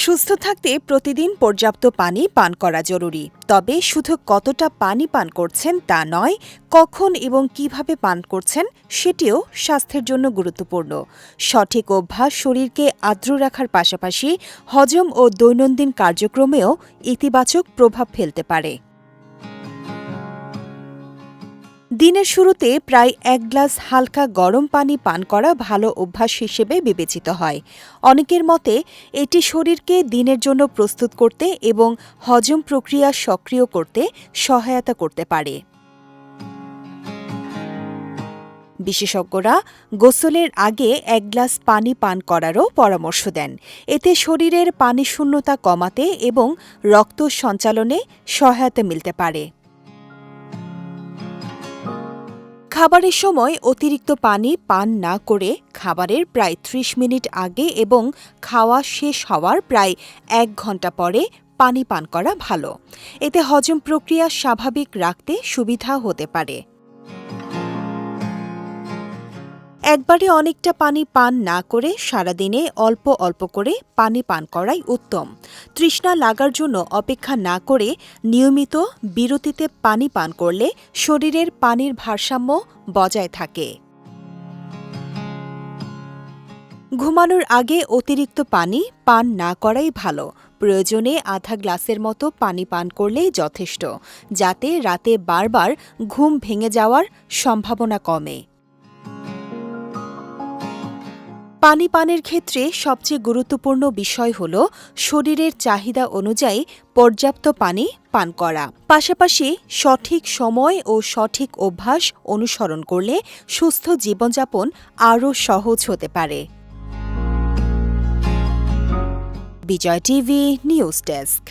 সুস্থ থাকতে প্রতিদিন পর্যাপ্ত পানি পান করা জরুরি। তবে শুধু কতটা পানি পান করছেন তা নয়, কখন এবং কিভাবে পান করছেন সেটিও স্বাস্থ্যের জন্য গুরুত্বপূর্ণ। সঠিক অভ্যাস শরীরকে আর্দ্র রাখার পাশাপাশি হজম ও দৈনন্দিন কার্যক্রমেও ইতিবাচক প্রভাব ফেলতে পারে। দিনের শুরুতে প্রায় ১ গ্লাস হালকা গরম পানি পান করা ভালো অভ্যাস হিসেবে বিবেচিত হয়। অনেকের মতে এটি শরীরকে দিনের জন্য প্রস্তুত করতে এবং হজম প্রক্রিয়া সক্রিয় করতে সহায়তা করতে পারে। বিশেষজ্ঞরা গোসলের আগে ১ গ্লাস পানি পান করারও পরামর্শ দেন। এতে শরীরের পানিশূন্যতা কমাতে এবং রক্ত সঞ্চালনে সহায়তা মিলতে পারে। খাবারের সময় অতিরিক্ত পানি পান না করে খাবারের প্রায় ৩০ মিনিট আগে এবং খাওয়া শেষ হওয়ার প্রায় ১ ঘণ্টা পরে পানি পান করা ভালো। এতে হজম প্রক্রিয়া স্বাভাবিক রাখতে সুবিধা হতে পারে। একবারে অনেকটা পানি পান না করে সারাদিনে অল্প অল্প করে পানি পান করাই উত্তম। তৃষ্ণা লাগার জন্য অপেক্ষা না করে নিয়মিত বিরতিতে পানি পান করলে শরীরের পানির ভারসাম্য বজায় থাকে। ঘুমানোর আগে অতিরিক্ত পানি পান না করাই ভালো। প্রয়োজনে আধা গ্লাসের মতো পানি পান করলেই যথেষ্ট, যাতে রাতে বারবার ঘুম ভেঙে যাওয়ার সম্ভাবনা কমে। পানি পানের ক্ষেত্রে সবচেয়ে গুরুত্বপূর্ণ বিষয় হল শরীরের চাহিদা অনুযায়ী পর্যাপ্ত পানি পান করা। পাশাপাশি সঠিক সময় ও সঠিক অভ্যাস অনুসরণ করলে সুস্থ জীবনযাপন আরও সহজ হতে পারে। বিজয় টিভি নিউজ ডেস্ক।